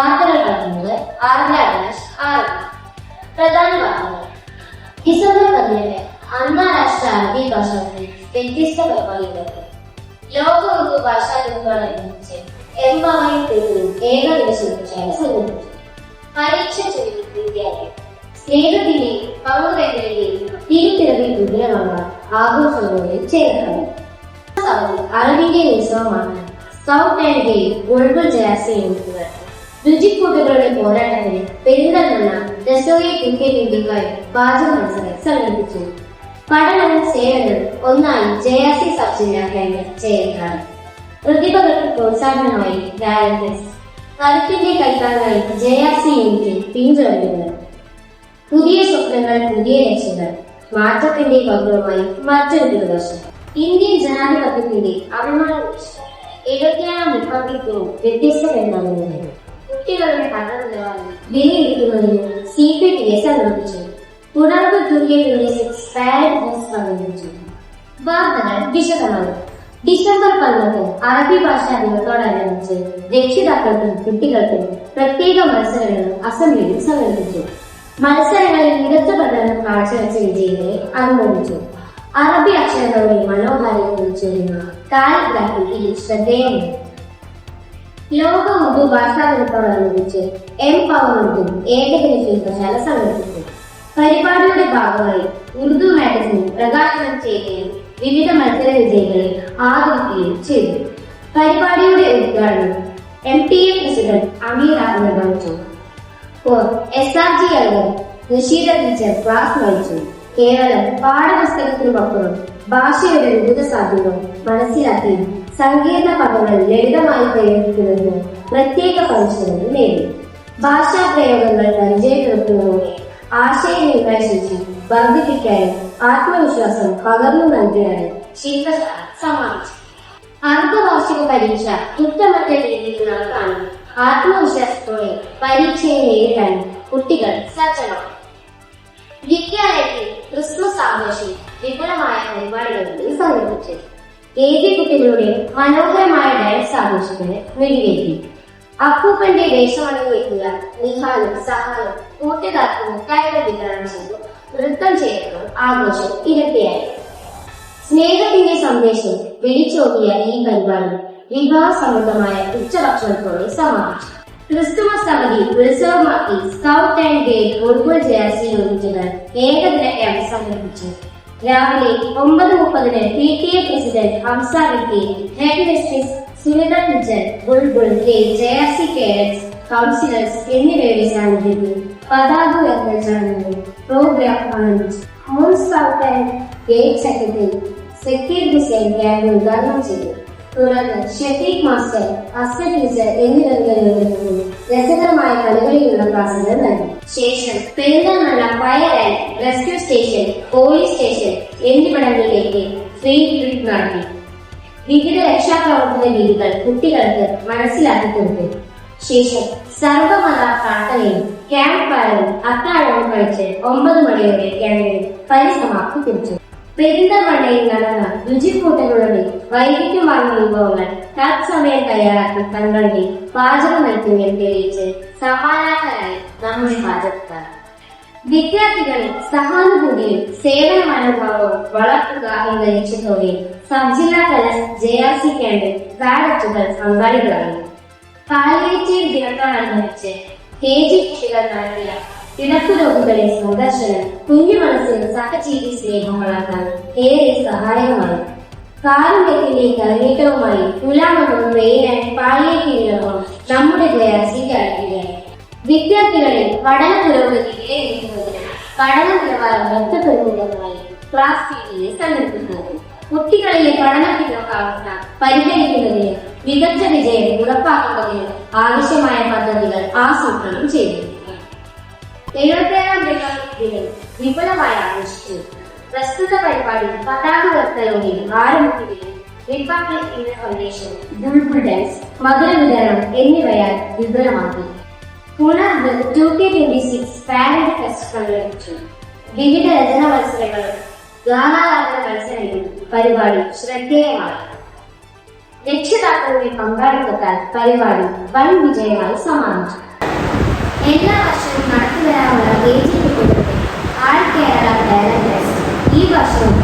വാർത്തകൾ കാണുന്നത് ആർഗ്യാകാശ് ആർമി. പ്രധാന വാർത്തകൾ. ഡിസംബർ 17 അന്താരാഷ്ട്ര അറബി ഭാഷാ ദിനം വ്യത്യസ്ത പരിപാടികളൊക്കെ. ലോക ഉറുദു ഭാഷാ ദിനത്തോടനുബന്ധിച്ച് എംപവറിംഗ് പീപ്പിളും ഏകദിന ശില്പശാല സംഘടിപ്പിച്ചു. പരീക്ഷ ചൊല്ലി വിദ്യാലയം. സ്നേഹത്തിന്റെയും പങ്കുവയ്ക്കലിന്റെയും തിരുത്തിരവിൽ വിപുലമാകാൻ ആഘോഷങ്ങളിൽ ചേർക്കണം. അറിവിന്റെ ഉത്സവമാണ് സ്കൗട്ട് ആൻഡ് ഗൈഡ് ബുൾബുൾ ജാസി യൂണിറ്റുകൾ. രുചിക്കൂട്ടുകളുടെ പോരാട്ടത്തിന് പെരിന്തൽമണ്ണ രസോയി ക്രിക്കറ്റ് ഇന്ത്യക്കായി പാചക മത്സരം സംഘടിപ്പിച്ചു. പഠനവും സേവനവും ഒന്നായി ജയാസി സബ് ജില്ലാ കേന്ദ്രം ചേർന്നാണ്. പ്രതിഭകൾക്ക് പ്രോത്സാഹനമായി ഡയറക്ടേഴ്സ്. കരുത്തിന്റെ കൈത്താങ്ങായി ജയാസി യൂണിറ്റ് പിന്തുടരുന്നത്. പുതിയ സ്വപ്നങ്ങൾ, പുതിയ ലക്ഷ്യങ്ങൾ. മാറ്റത്തിന്റെ പൗരമായി മറ്റൊരു പ്രദർശനം. ഇന്ത്യൻ ജനാധിപത്യത്തിന്റെ അഭിമാന 77ാം റിപ്പബ്ലിക് ദിനം വ്യത്യസ്തമെന്നാകുന്നത്. കുട്ടികളുടെ പഠന നിലവാരം വിലയിരുത്തുന്നതിന് CPTA സംഘടിപ്പിച്ചു. തുടർന്ന് സംഘടിപ്പിച്ചു. വാർത്തകൾ വിശദമായി. ഡിസംബർ 11 അറബി ഭാഷാ ദിനത്തോടനുബന്ധിച്ച് രക്ഷിതാക്കൾക്കും കുട്ടികൾക്കും പ്രത്യേക മത്സരങ്ങളും അസംബ്ലിയിൽ സംഘടിപ്പിച്ചു. മത്സരങ്ങളിൽ മികച്ച പ്രകടനം കാഴ്ചവെച്ച വിജയികളെ അനുമോദിച്ചു. അറബി അക്ഷരങ്ങളുടെ മനോഹാരിത കുറിച്ചുള്ള കാലിഗ്രാഫി ഇതിൽ ശ്രദ്ധേയമാണ്. ലോക ഉറുദു ഭാഷാ ദിനത്തോടനുബന്ധിച്ച് എംപവർമെന്റും ഏകദിന ശില്പശാല സംഘടിപ്പിച്ചു. പരിപാടിയുടെ ഭാഗമായി ഉറുദു മാഗസിൻ പ്രകാശനം ചെയ്യുകയും വിവിധ മത്സര വിജയികളെ ആദരിക്കുകയും ചെയ്തു. പരിപാടിയുടെ ഉദ്ഘാടനം MTA പ്രസിഡന്റ് അമീർ നിർവഹിച്ചു. SRG അംഗം നഷീദ ടീച്ചർ ക്ലാസ് നയിച്ചു. കേവലം പാഠപുസ്തകത്തിനുമപ്പുറം ഭാഷയുടെ വിവിധ സാധ്യതകൾ മനസ്സിലാക്കി സങ്കീർണ പദങ്ങൾ ലളിതമായി പ്രയോഗിക്കുന്നതിന് പ്രത്യേക പരിശീലനം നേടി. ഭാഷാ പ്രയോഗങ്ങൾ പരിചയപ്പെടുത്തുന്നതോടെ ആശയവിനിമയ ശേഷി വർദ്ധിപ്പിക്കാനും ആത്മവിശ്വാസം പകർന്നു നൽകാനും ശില്പശാല സമ്മാനിച്ചു. അർദ്ധവാർഷിക പരീക്ഷ കുറ്റമറ്റ രീതിയിൽ നടത്താനും ആത്മവിശ്വാസത്തോടെ പരീക്ഷയെ നേരിടാൻ കുട്ടികൾ സജ്ജമാണ്. വിദ്യാലയത്തിൽ ക്രിസ്മസ് ആഘോഷം വിപുലമായ പരിപാടികളിൽ സംഘടിപ്പിച്ചു. കുട്ടികളുടെ മനോഹരമായ ഡാൻസ് ആഘോഷത്തിന് വെടിവേറ്റി. അപ്പൂപ്പന്റെ വേഷമണിഞ്ഞു വെക്കുക, നിഹാലും സഹാലും കൂട്ടുകാർക്കും മുട്ടായികൾ വിതരണം ചെയ്തു. നൃത്തം ചെയ്തപ്പോൾ ആഘോഷം ഇരട്ടിയായി. സ്നേഹത്തിന്റെ സന്ദേശം വിളിച്ചോടിയ ഈ പരിപാടി വിവാഹ സംബന്ധമായ ഉച്ചഭക്ഷണത്തോടെ സമാപിച്ചു. ക്രിസ്തുമസ് അവധി ഉത്സവമാക്കി സ്കൗട്ട് ആൻഡ് ഗൈഡ് ബുൾബുൾ ജാസി യൂണിറ്റുകൾ ഏകദിന ക്യാമ്പ് സംഘടിപ്പിച്ചു. രാവിലെ 9:30 PTA president Hamza Vicky, head mistress Sunitha teacher, Bulbul ജയാസി കേഡറ്റ്സ്, കൗൺസിലേഴ്സ് എന്നിവയുടെ സാന്നിധ്യത്തിൽ പതാക ഉയർത്തൽ ചടങ്ങുകൾ പ്രോഗ്രാം ആരംഭിച്ചു. മുൻ scout and guide secretary Zakir Hussain camp ഉദ്ഘാടനം ചെയ്തു. തുടർന്ന് ഷഫീഖ് മാസ്റ്റർ, അസ്കർ ടീച്ചർ എന്നിവരുടെ നേതൃത്വത്തിൽ രസകരമായ കളികളിലുള്ള ക്ലാസുകൾ നൽകി. ശേഷം Perinthalmanna fire and rescue station, police station എന്നിവിടങ്ങളിലേക്ക് ഫീൽഡ് ട്രിപ്പ് നടത്തി. വിവിധ രക്ഷാപ്രവർത്തന രീതികൾ കുട്ടികൾക്ക് മനസ്സിലാക്കി കൊടുത്തു. ശേഷം സർവമത പ്രാർത്ഥനയും ക്യാമ്പ് ഫയറും അത്താഴവും കഴിച്ച് 9 മണിയോടെ ക്യാമ്പിനെ പരിസമാപ്തി കുറിച്ചു. പെരിന്തൽമണ്ണയിൽ നടന്ന രുചിക്കൂട്ടങ്ങളുടെ വൈവിധ്യമാർന്ന വിഭവങ്ങൾ തത്സമയം തയ്യാറാക്കി തങ്ങളുടെ പാചക നൈപുണ്യം തെളിയിച്ച് സമ്മാനാർഹരായി നമ്മുടെ പാചകക്കാർ. വിദ്യാർത്ഥികളിൽ സഹാനുഭൂതിയും സേവന മനോഭാവവും വളർത്തുക എന്ന ലക്ഷ്യത്തോടെ സബ് ജില്ലാ തല JRC ക്യാമ്പിൽ കാഡറ്റുകൾ പങ്കാളികളായി. പാലിയേറ്റീവ് ദിനത്തോടനുബന്ധിച്ച് KG കുട്ടികൾ നടത്തിയ കിടപ്പ് രോഗികളെ സന്ദർശനം കുഞ്ഞു മനസ്സിന് സഹജീവി സ്നേഹം വളർത്താൻ ഏറെ സഹായകമായി. കാരുണ്യത്തിന്റെ കലനീട്ടവുമായി തുലാമെന്നും ട്രെയിൻ ആൻഡ് പാലിയേറ്റീവിനൊപ്പം നമ്മുടെ JRC കളിക്കുകയാണ്. വിദ്യാർത്ഥികളിൽ പഠന പുരോഗതി വിലയിരുത്തുന്നതിന് പഠന നിലവാരം മെച്ചപ്പെടുത്തുന്നതിനായി ക്ലാസ് PTA സംഘടിപ്പിക്കുന്നത്. കുട്ടികളിലെ പഠന പിന്നോക്കാവസ്ഥ പരിഹരിക്കുന്നതിന് മികച്ച വിജയം ഉറപ്പാക്കുന്നതിന് ആവശ്യമായ പദ്ധതികൾ ആസൂത്രണം ചെയ്തു. 77ാം റിപ്പബ്ലിക് ദിനം വിപുലമായി ആഘോഷിച്ചു. പ്രസ്തുത പരിപാടി പതാക ഉയർത്തലോടെ ആരംഭിക്കുകയും റിപ്പബ്ലിക് ദിന സന്ദേശം, ബുൾബുൾ ഡാൻസ്, മധുര വിതരണം എന്നിവയാൽ വിപുലമാക്കി. പുണർന്ന് 2K26 പാരന്റ് ഫെസ്റ്റ് സംഘടിപ്പിച്ചു. വിവിധ രചനാ മത്സരങ്ങളും ഗാനാലാപന മത്സരങ്ങളും പരിപാടി ശ്രദ്ധേയമാണ്. രക്ഷിതാക്കളുടെ പങ്കാളിത്തത്താൽ പരിപാടി വൻ വിജയമായി സമാപിച്ചു. എല്ലാ വർഷവും നടത്തിവരാനുള്ള ഏജ് കുട്ടികളുടെ ആൾ കേരള ടാലന്റ് ടെസ്റ്റ് ഈ വർഷവും